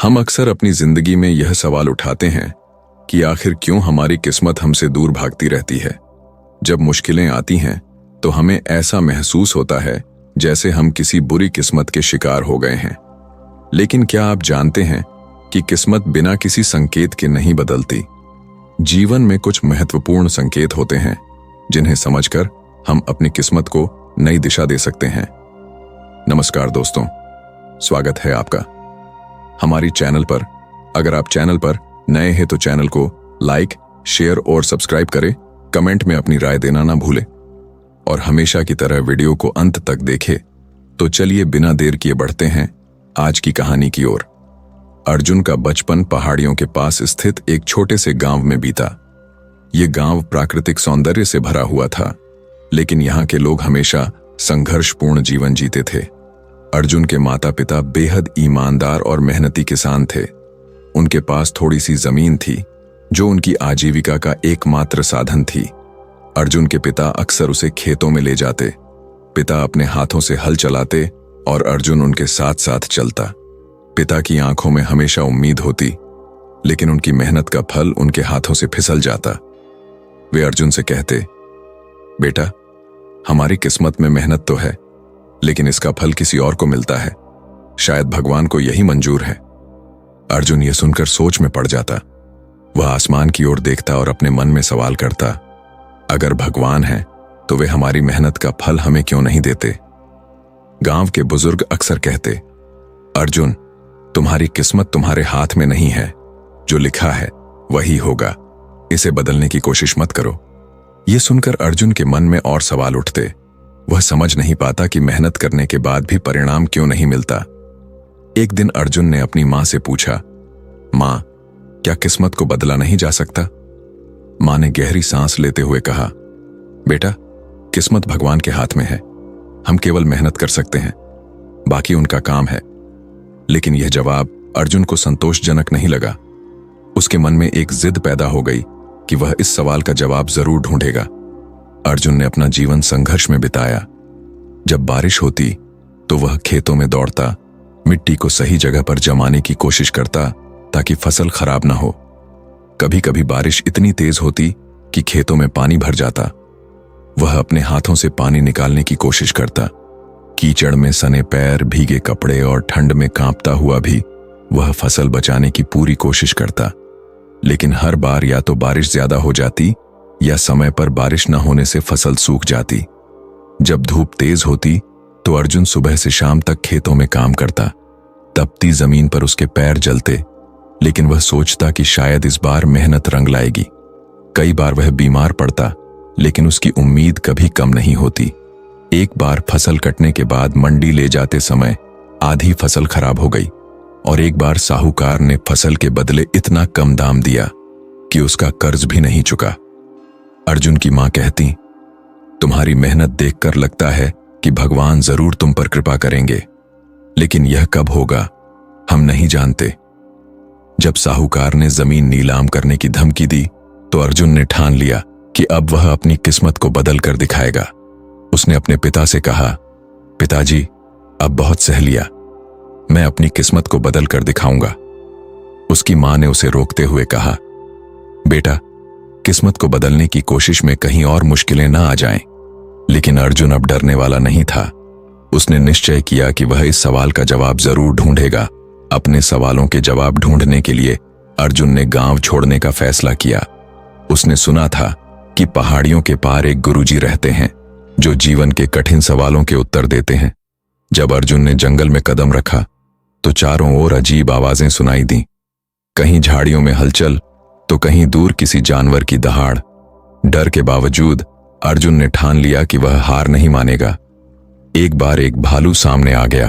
हम अक्सर अपनी जिंदगी में यह सवाल उठाते हैं कि आखिर क्यों हमारी किस्मत हमसे दूर भागती रहती है। जब मुश्किलें आती हैं तो हमें ऐसा महसूस होता है जैसे हम किसी बुरी किस्मत के शिकार हो गए हैं। लेकिन क्या आप जानते हैं कि किस्मत बिना किसी संकेत के नहीं बदलती। जीवन में कुछ महत्वपूर्ण संकेत होते हैं जिन्हें समझकर हम अपनी किस्मत को नई दिशा दे सकते हैं। नमस्कार दोस्तों, स्वागत है आपका हमारी चैनल पर। अगर आप चैनल पर नए हैं तो चैनल को लाइक, शेयर और सब्सक्राइब करें। कमेंट में अपनी राय देना ना भूलें और हमेशा की तरह वीडियो को अंत तक देखें। तो चलिए बिना देर किए बढ़ते हैं आज की कहानी की ओर। अर्जुन का बचपन पहाड़ियों के पास स्थित एक छोटे से गांव में बीता। ये गांव प्राकृतिक सौंदर्य से भरा हुआ था, लेकिन यहाँ के लोग हमेशा संघर्षपूर्ण जीवन जीते थे। अर्जुन के माता पिता बेहद ईमानदार और मेहनती किसान थे। उनके पास थोड़ी सी जमीन थी जो उनकी आजीविका का एकमात्र साधन थी। अर्जुन के पिता अक्सर उसे खेतों में ले जाते। पिता अपने हाथों से हल चलाते और अर्जुन उनके साथ साथ चलता। पिता की आंखों में हमेशा उम्मीद होती, लेकिन उनकी मेहनत का फल उनके हाथों से फिसल जाता। वे अर्जुन से कहते, बेटा, हमारी किस्मत में मेहनत तो है, लेकिन इसका फल किसी और को मिलता है। शायद भगवान को यही मंजूर है। अर्जुन ये सुनकर सोच में पड़ जाता। वह आसमान की ओर देखता और अपने मन में सवाल करता, अगर भगवान है तो वे हमारी मेहनत का फल हमें क्यों नहीं देते। गांव के बुजुर्ग अक्सर कहते, अर्जुन, तुम्हारी किस्मत तुम्हारे हाथ में नहीं है। जो लिखा है वही होगा। इसे बदलने की कोशिश मत करो। यह सुनकर अर्जुन के मन में और सवाल उठते। वह समझ नहीं पाता कि मेहनत करने के बाद भी परिणाम क्यों नहीं मिलता। एक दिन अर्जुन ने अपनी मां से पूछा, मां, क्या किस्मत को बदला नहीं जा सकता? मां ने गहरी सांस लेते हुए कहा, बेटा, किस्मत भगवान के हाथ में है। हम केवल मेहनत कर सकते हैं, बाकी उनका काम है। लेकिन यह जवाब अर्जुन को संतोषजनक नहीं लगा। उसके मन में एक जिद पैदा हो गई कि वह इस सवाल का जवाब जरूर ढूंढेगा। अर्जुन ने अपना जीवन संघर्ष में बिताया। जब बारिश होती तो वह खेतों में दौड़ता, मिट्टी को सही जगह पर जमाने की कोशिश करता ताकि फसल खराब ना हो। कभी कभी बारिश इतनी तेज होती कि खेतों में पानी भर जाता। वह अपने हाथों से पानी निकालने की कोशिश करता। कीचड़ में सने पैर, भीगे कपड़े और ठंड में कांपता हुआ भी वह फसल बचाने की पूरी कोशिश करता। लेकिन हर बार या तो बारिश ज्यादा हो जाती या समय पर बारिश न होने से फसल सूख जाती। जब धूप तेज होती तो अर्जुन सुबह से शाम तक खेतों में काम करता। तपती जमीन पर उसके पैर जलते, लेकिन वह सोचता कि शायद इस बार मेहनत रंग लाएगी। कई बार वह बीमार पड़ता, लेकिन उसकी उम्मीद कभी कम नहीं होती। एक बार फसल कटने के बाद मंडी ले जाते समय आधी फसल खराब हो गई और एक बार साहूकार ने फसल के बदले इतना कम दाम दिया कि उसका कर्ज भी नहीं चुका। अर्जुन की मां कहती, तुम्हारी मेहनत देखकर लगता है कि भगवान जरूर तुम पर कृपा करेंगे, लेकिन यह कब होगा हम नहीं जानते। जब साहूकार ने जमीन नीलाम करने की धमकी दी तो अर्जुन ने ठान लिया कि अब वह अपनी किस्मत को बदल कर दिखाएगा। उसने अपने पिता से कहा, पिताजी, अब बहुत सह लिया, मैं अपनी किस्मत को बदल कर दिखाऊंगा। उसकी मां ने उसे रोकते हुए कहा, बेटा, किस्मत को बदलने की कोशिश में कहीं और मुश्किलें ना आ जाएं। लेकिन अर्जुन अब डरने वाला नहीं था। उसने निश्चय किया कि वह इस सवाल का जवाब जरूर ढूंढेगा। अपने सवालों के जवाब ढूंढने के लिए अर्जुन ने गांव छोड़ने का फैसला किया। उसने सुना था कि पहाड़ियों के पार एक गुरुजी रहते हैं जो जीवन के कठिन सवालों के उत्तर देते हैं। जब अर्जुन ने जंगल में कदम रखा तो चारों ओर अजीब आवाजें सुनाई दी। कहीं झाड़ियों में हलचल तो कहीं दूर किसी जानवर की दहाड़। डर के बावजूद अर्जुन ने ठान लिया कि वह हार नहीं मानेगा। एक बार एक भालू सामने आ गया।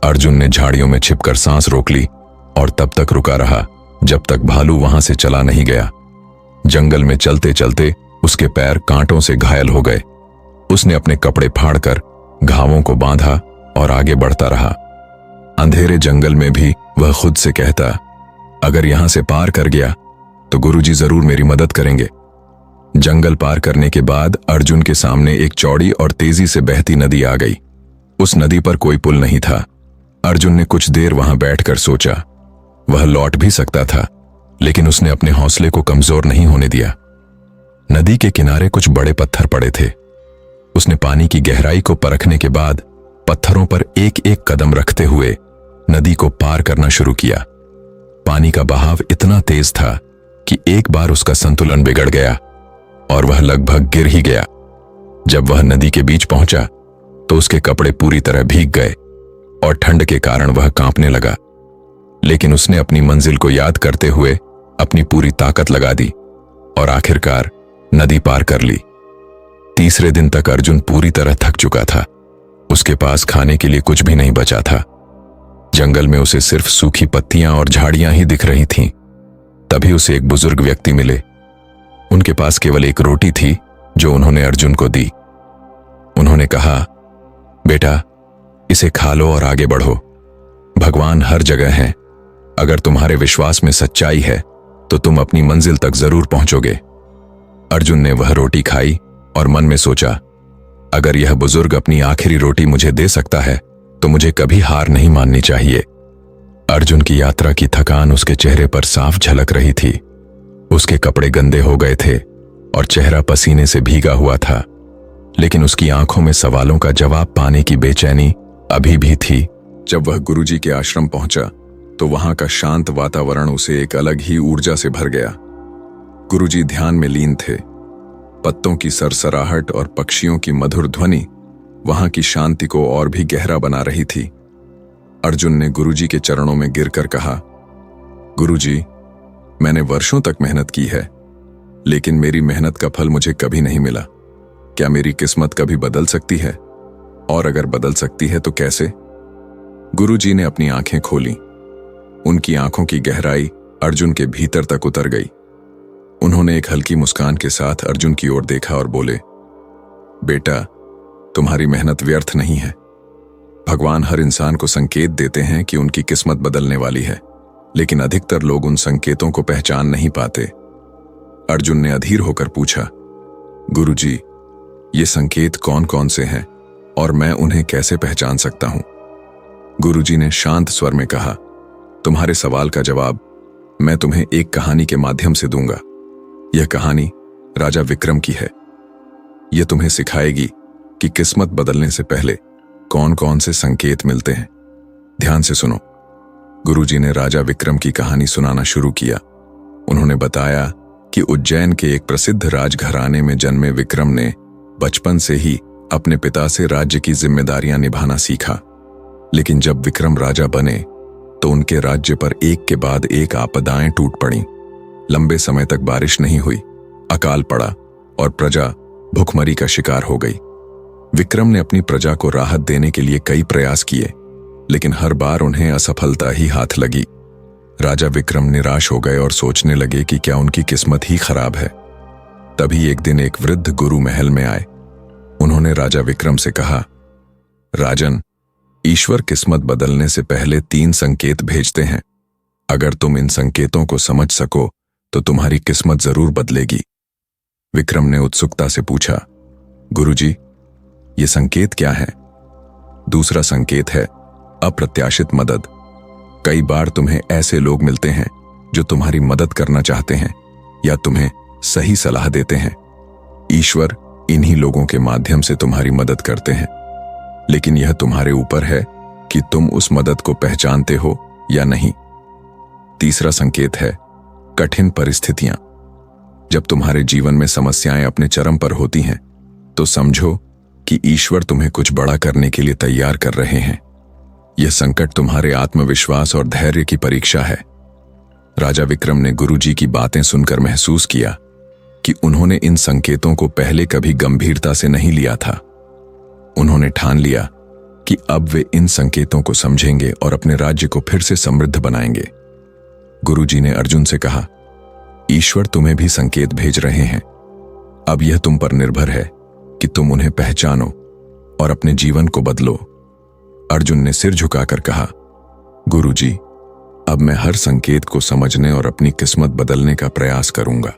अर्जुन ने झाड़ियों में छिपकर सांस रोक ली और तब तक रुका रहा जब तक भालू वहां से चला नहीं गया। जंगल में चलते चलते उसके पैर कांटों से घायल हो गए। उसने अपने कपड़े फाड़कर घावों को बांधा और आगे बढ़ता रहा। अंधेरे जंगल में भी वह खुद से कहता, अगर यहां से पार कर गया तो गुरुजी जरूर मेरी मदद करेंगे। जंगल पार करने के बाद अर्जुन के सामने एक चौड़ी और तेजी से बहती नदी आ गई। उस नदी पर कोई पुल नहीं था। अर्जुन ने कुछ देर वहां बैठकर सोचा, वह लौट भी सकता था, लेकिन उसने अपने हौसले को कमजोर नहीं होने दिया। नदी के किनारे कुछ बड़े पत्थर पड़े थे। उसने पानी की गहराई को परखने के बाद पत्थरों पर एक एक कदम रखते हुए नदी को पार करना शुरू किया। पानी का बहाव इतना तेज था कि एक बार उसका संतुलन बिगड़ गया और वह लगभग गिर ही गया। जब वह नदी के बीच पहुंचा तो उसके कपड़े पूरी तरह भीग गए और ठंड के कारण वह कांपने लगा, लेकिन उसने अपनी मंजिल को याद करते हुए अपनी पूरी ताकत लगा दी और आखिरकार नदी पार कर ली। तीसरे दिन तक अर्जुन पूरी तरह थक चुका था। उसके पास खाने के लिए कुछ भी नहीं बचा था। जंगल में उसे सिर्फ सूखी पत्तियां और झाड़ियां ही दिख रही थीं। तभी उसे एक बुजुर्ग व्यक्ति मिले। उनके पास केवल एक रोटी थी जो उन्होंने अर्जुन को दी। उन्होंने कहा, बेटा, इसे खा लो और आगे बढ़ो। भगवान हर जगह हैं। अगर तुम्हारे विश्वास में सच्चाई है तो तुम अपनी मंजिल तक जरूर पहुंचोगे। अर्जुन ने वह रोटी खाई और मन में सोचा, अगर यह बुजुर्ग अपनी आखिरी रोटी मुझे दे सकता है तो मुझे कभी हार नहीं माननी चाहिए। अर्जुन की यात्रा की थकान उसके चेहरे पर साफ झलक रही थी। उसके कपड़े गंदे हो गए थे और चेहरा पसीने से भीगा हुआ था, लेकिन उसकी आंखों में सवालों का जवाब पाने की बेचैनी अभी भी थी। जब वह गुरुजी के आश्रम पहुंचा तो वहां का शांत वातावरण उसे एक अलग ही ऊर्जा से भर गया। गुरुजी ध्यान में लीन थे। पत्तों की सरसराहट और पक्षियों की मधुर ध्वनि वहां की शांति को और भी गहरा बना रही थी। अर्जुन ने गुरुजी के चरणों में गिरकर कहा, गुरुजी, मैंने वर्षों तक मेहनत की है, लेकिन मेरी मेहनत का फल मुझे कभी नहीं मिला। क्या मेरी किस्मत कभी बदल सकती है? और अगर बदल सकती है तो कैसे? गुरुजी ने अपनी आंखें खोली। उनकी आंखों की गहराई अर्जुन के भीतर तक उतर गई। उन्होंने एक हल्की मुस्कान के साथ अर्जुन की ओर देखा और बोले, बेटा, तुम्हारी मेहनत व्यर्थ नहीं है। भगवान हर इंसान को संकेत देते हैं कि उनकी किस्मत बदलने वाली है, लेकिन अधिकतर लोग उन संकेतों को पहचान नहीं पाते। अर्जुन ने अधीर होकर पूछा, गुरुजी, ये संकेत कौन कौन से हैं और मैं उन्हें कैसे पहचान सकता हूं? गुरुजी ने शांत स्वर में कहा, तुम्हारे सवाल का जवाब मैं तुम्हें एक कहानी के माध्यम से दूंगा। यह कहानी राजा विक्रम की है। यह तुम्हें सिखाएगी कि किस्मत बदलने से पहले कौन कौन से संकेत मिलते हैं। ध्यान से सुनो। गुरुजी ने राजा विक्रम की कहानी सुनाना शुरू किया। उन्होंने बताया कि उज्जैन के एक प्रसिद्ध राजघराने में जन्मे विक्रम ने बचपन से ही अपने पिता से राज्य की जिम्मेदारियां निभाना सीखा। लेकिन जब विक्रम राजा बने तो उनके राज्य पर एक के बाद एक आपदाएं टूट पड़ीं। लंबे समय तक बारिश नहीं हुई, अकाल पड़ा और प्रजा भूखमरी का शिकार हो गई। विक्रम ने अपनी प्रजा को राहत देने के लिए कई प्रयास किए, लेकिन हर बार उन्हें असफलता ही हाथ लगी। राजा विक्रम निराश हो गए और सोचने लगे कि क्या उनकी किस्मत ही खराब है। तभी एक दिन एक वृद्ध गुरु महल में आए। उन्होंने राजा विक्रम से कहा, राजन, ईश्वर किस्मत बदलने से पहले 3 संकेत भेजते हैं। अगर तुम इन संकेतों को समझ सको तो तुम्हारी किस्मत जरूर बदलेगी। विक्रम ने उत्सुकता से पूछा, गुरुजी, ये संकेत क्या है? दूसरा संकेत है अप्रत्याशित मदद। कई बार तुम्हें ऐसे लोग मिलते हैं जो तुम्हारी मदद करना चाहते हैं या तुम्हें सही सलाह देते हैं। ईश्वर इन्हीं लोगों के माध्यम से तुम्हारी मदद करते हैं, लेकिन यह तुम्हारे ऊपर है कि तुम उस मदद को पहचानते हो या नहीं। तीसरा संकेत है कठिन परिस्थितियां। जब तुम्हारे जीवन में समस्याएं अपने चरम पर होती हैं तो समझो कि ईश्वर तुम्हें कुछ बड़ा करने के लिए तैयार कर रहे हैं। यह संकट तुम्हारे आत्मविश्वास और धैर्य की परीक्षा है। राजा विक्रम ने गुरुजी की बातें सुनकर महसूस किया कि उन्होंने इन संकेतों को पहले कभी गंभीरता से नहीं लिया था। उन्होंने ठान लिया कि अब वे इन संकेतों को समझेंगे और अपने राज्य को फिर से समृद्ध बनाएंगे। गुरुजी ने अर्जुन से कहा, ईश्वर तुम्हें भी संकेत भेज रहे हैं। अब यह तुम पर निर्भर है कि तुम उन्हें पहचानो और अपने जीवन को बदलो। अर्जुन ने सिर झुकाकर कहा, गुरुजी, अब मैं हर संकेत को समझने और अपनी किस्मत बदलने का प्रयास करूंगा।